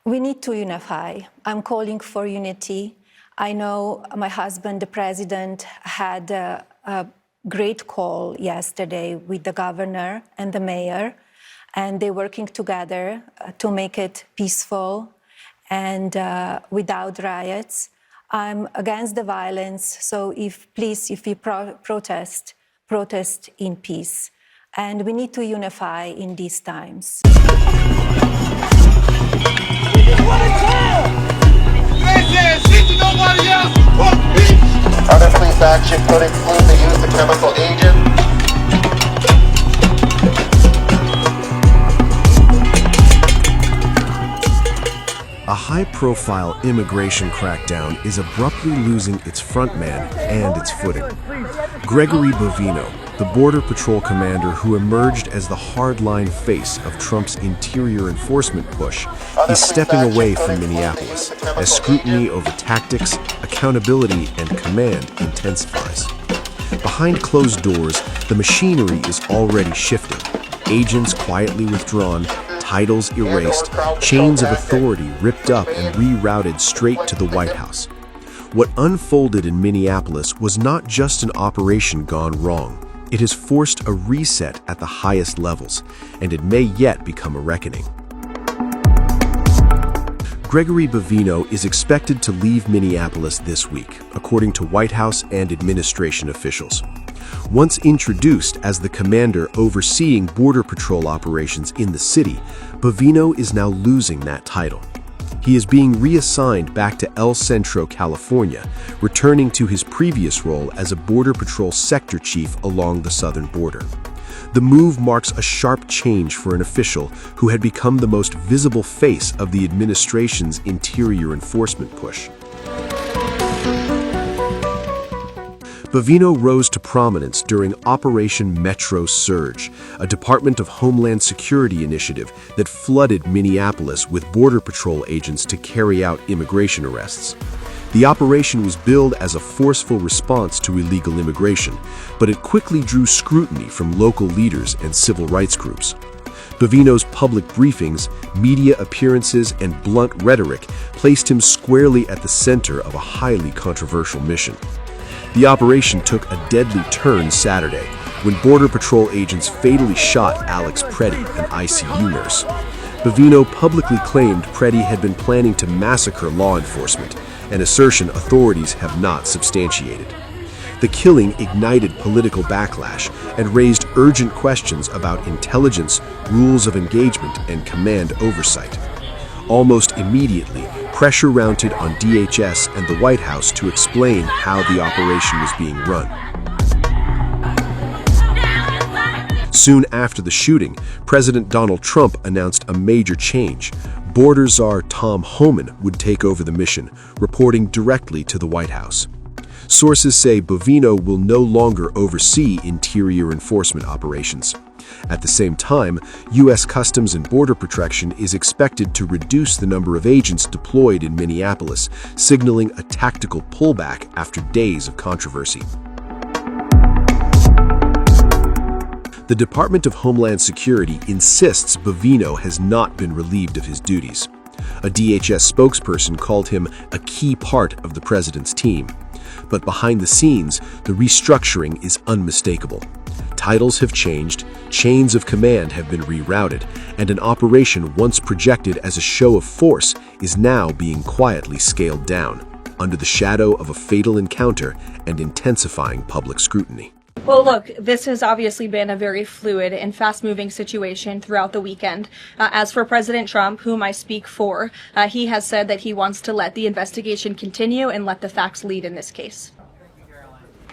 We need to unify. I'm calling for unity. I know my husband, the president, had a great call yesterday with the governor and the mayor, and they're working together to make it peaceful and without riots. I'm against the violence, so please, if you protest in peace. And we need to unify in these times. Other police action could include the use of chemical agents. A high-profile immigration crackdown is abruptly losing its frontman and its footing. Gregory Bovino, the Border Patrol commander who emerged as the hardline face of Trump's interior enforcement push, is stepping away from Minneapolis as scrutiny over tactics, accountability, and command intensifies. Behind closed doors, the machinery is already shifting. Agents quietly withdrawn, titles erased, chains of authority ripped up and rerouted straight to the White House. What unfolded in Minneapolis was not just an operation gone wrong. It has forced a reset at the highest levels, and it may yet become a reckoning. Gregory Bovino is expected to leave Minneapolis this week, according to White House and administration officials. Once introduced as the commander overseeing Border Patrol operations in the city, Bovino is now losing that title. He is being reassigned back to El Centro, California, returning to his previous role as a Border Patrol sector chief along the southern border. The move marks a sharp change for an official who had become the most visible face of the administration's interior enforcement push. Bovino rose to prominence during Operation Metro Surge, a Department of Homeland Security initiative that flooded Minneapolis with Border Patrol agents to carry out immigration arrests. The operation was billed as a forceful response to illegal immigration, but it quickly drew scrutiny from local leaders and civil rights groups. Bovino's public briefings, media appearances, and blunt rhetoric placed him squarely at the center of a highly controversial mission. The operation took a deadly turn Saturday when Border Patrol agents fatally shot Alex Preddy, an ICU nurse. Bovino publicly claimed Preddy had been planning to massacre law enforcement, an assertion authorities have not substantiated. The killing ignited political backlash and raised urgent questions about intelligence, rules of engagement, and command oversight. Almost immediately, pressure mounted on DHS and the White House to explain how the operation was being run. Soon after the shooting, President Donald Trump announced a major change. Border Czar Tom Homan would take over the mission, reporting directly to the White House. Sources say Bovino will no longer oversee interior enforcement operations. At the same time, U.S. Customs and Border Protection is expected to reduce the number of agents deployed in Minneapolis, signaling a tactical pullback after days of controversy. The Department of Homeland Security insists Bovino has not been relieved of his duties. A DHS spokesperson called him a key part of the president's team. But behind the scenes, the restructuring is unmistakable. Titles have changed, chains of command have been rerouted, and an operation once projected as a show of force is now being quietly scaled down, under the shadow of a fatal encounter and intensifying public scrutiny. Well, look, this has obviously been a very fluid and fast-moving situation throughout the weekend. As for President Trump, whom I speak for, he has said that he wants to let the investigation continue and let the facts lead in this case.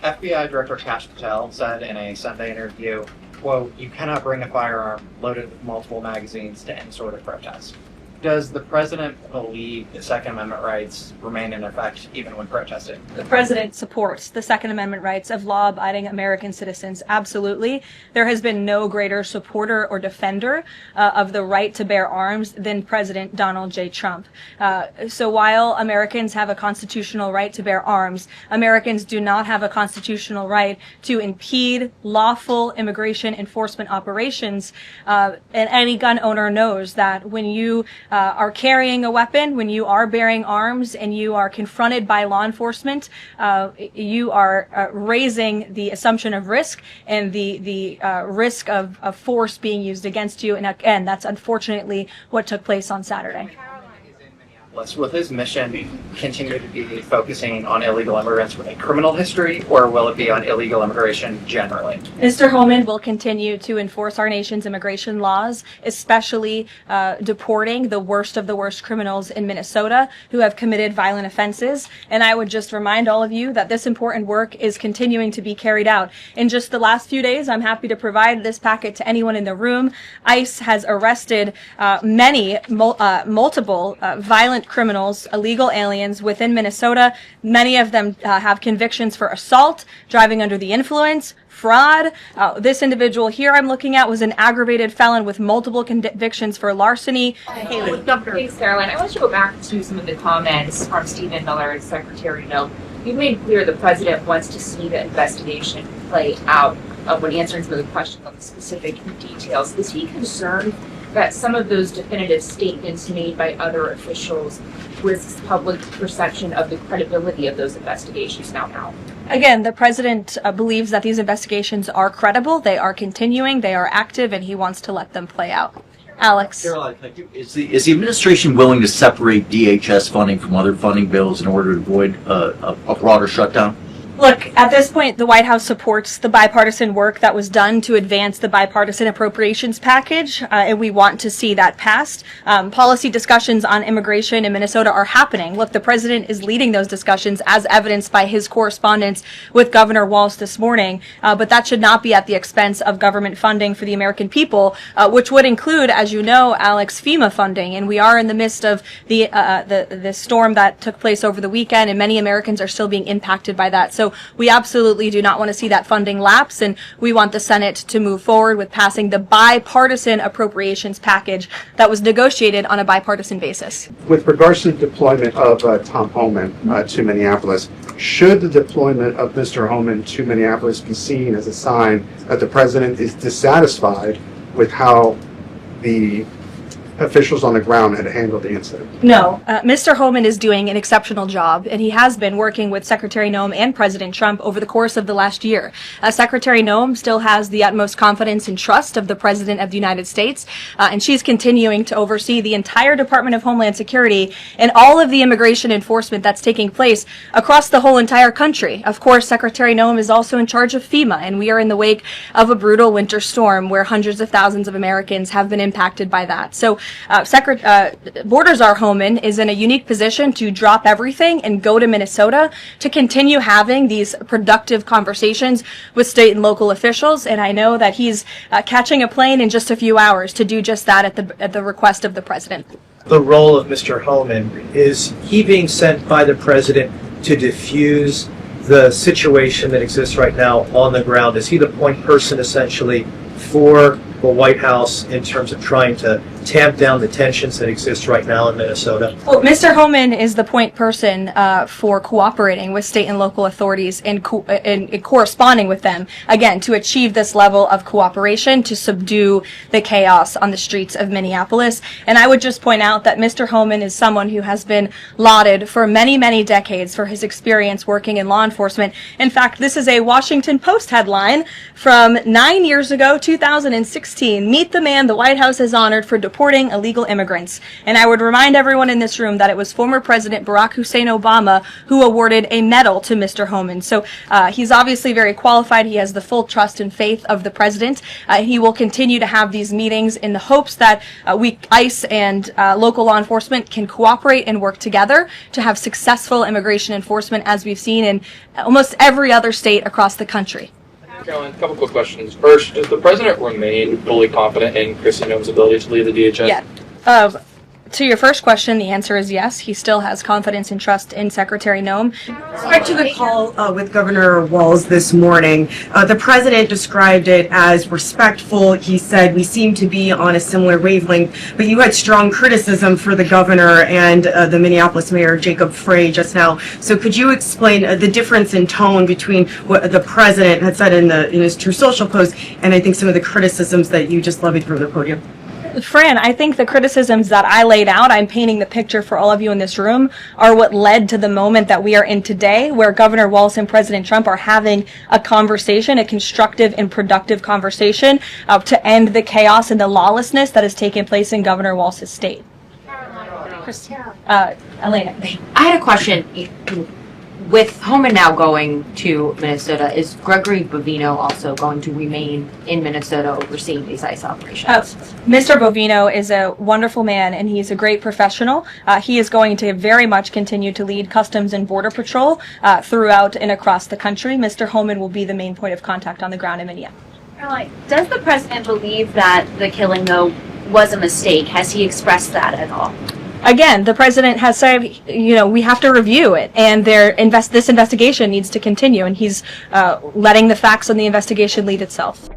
FBI Director Kash Patel said in a Sunday interview, quote, "You cannot bring a firearm loaded with multiple magazines to any sort of protest." Does the president believe the Second Amendment rights remain in effect even when protesting? The president supports the Second Amendment rights of law-abiding American citizens. Absolutely. There has been no greater supporter or defender of the right to bear arms than President Donald J. Trump. So while Americans have a constitutional right to bear arms, Americans do not have a constitutional right to impede lawful immigration enforcement operations. And any gun owner knows that when you are carrying a weapon, when you are bearing arms and you are confronted by law enforcement, you are raising the assumption of risk and the risk of force being used against you. And again, that's unfortunately what took place on Saturday. Will his mission continue to be focusing on illegal immigrants with a criminal history, or will it be on illegal immigration generally? Mr. Holman will continue to enforce our nation's immigration laws, especially deporting the worst of the worst criminals in Minnesota who have committed violent offenses. And I would just remind all of you that this important work is continuing to be carried out. In just the last few days, I'm happy to provide this packet to anyone in the room. ICE has arrested multiple violent criminals, illegal aliens within Minnesota. Many of them have convictions for assault, driving under the influence, fraud. This individual here I'm looking at was an aggravated felon with multiple convictions for larceny. Hey, thanks, Caroline. I want to go back to some of the comments from Stephen Miller and Secretary Noem. You've made clear the president wants to see the investigation play out when answering some of the questions on the specific details. Is he concerned that some of those definitive statements made by other officials risks public perception of the credibility of those investigations now? Again, the president believes that these investigations are credible, they are continuing, they are active, and he wants to let them play out. Alex. Caroline, thank you. Is the administration willing to separate DHS funding from other funding bills in order to avoid a broader shutdown? Look, at this point, the White House supports the bipartisan work that was done to advance the bipartisan appropriations package, and we want to see that passed. Policy discussions on immigration in Minnesota are happening. Look, the president is leading those discussions as evidenced by his correspondence with Governor Walz this morning, but that should not be at the expense of government funding for the American people, which would include, as you know, Alex, FEMA funding, and we are in the midst of the storm that took place over the weekend, and many Americans are still being impacted by that. So we absolutely do not want to see that funding lapse, and we want the Senate to move forward with passing the bipartisan appropriations package that was negotiated on a bipartisan basis. With regards to the deployment of Tom Homan to Minneapolis, should the deployment of Mr. Homan to Minneapolis be seen as a sign that the president is dissatisfied with how the officials on the ground had handled the incident? No, Mr. Homan is doing an exceptional job, and he has been working with Secretary Noem and President Trump over the course of the last year. Secretary Noem still has the utmost confidence and trust of the President of the United States, and she's continuing to oversee the entire Department of Homeland Security and all of the immigration enforcement that's taking place across the whole entire country. Of course, Secretary Noem is also in charge of FEMA, and we are in the wake of a brutal winter storm where hundreds of thousands of Americans have been impacted by that. So Borders Czar Homan is in a unique position to drop everything and go to Minnesota to continue having these productive conversations with state and local officials. And I know that he's catching a plane in just a few hours to do just that at the request of the president. The role of Mr. Homan, is he being sent by the president to diffuse the situation that exists right now on the ground? Is he the point person essentially for the White House in terms of trying to tamp down the tensions that exist right now in Minnesota? Well, Mr. Homan is the point person for cooperating with state and local authorities and corresponding with them, again, to achieve this level of cooperation to subdue the chaos on the streets of Minneapolis. And I would just point out that Mr. Homan is someone who has been lauded for many, many decades for his experience working in law enforcement. In fact, this is a Washington Post headline from 9 years ago, 2016. Meet the man the White House has honored for deporting illegal immigrants. And I would remind everyone in this room that it was former President Barack Hussein Obama who awarded a medal to Mr. Homan. So he's obviously very qualified. He has the full trust and faith of the president. He will continue to have these meetings in the hopes that ICE and local law enforcement can cooperate and work together to have successful immigration enforcement, as we've seen in almost every other state across the country. Caroline, a couple quick questions. First, does the president remain fully confident in Kristi Noem's ability to lead the DHS? Yeah. To your first question, the answer is yes. He still has confidence and trust in Secretary Noem. With respect to the call with Governor Walz this morning, the president described it as respectful. He said, we seem to be on a similar wavelength, but you had strong criticism for the governor and the Minneapolis mayor, Jacob Frey, just now. So could you explain the difference in tone between what the president had said in his True Social post and I think some of the criticisms that you just levied from the podium? Fran, I think the criticisms that I laid out, I'm painting the picture for all of you in this room, are what led to the moment that we are in today, where Governor Walz and President Trump are having a conversation, a constructive and productive conversation to end the chaos and the lawlessness that has taken place in Governor Walz's state. Elena. I had a question. With Homan now going to Minnesota, is Gregory Bovino also going to remain in Minnesota overseeing these ICE operations? Mr. Bovino is a wonderful man, and he's a great professional. He is going to very much continue to lead Customs and Border Patrol throughout and across the country. Mr. Homan will be the main point of contact on the ground in Minneapolis. Does the president believe that the killing, though, was a mistake? Has he expressed that at all? Again, the president has said, we have to review it, and this investigation needs to continue, and he's letting the facts on the investigation lead itself.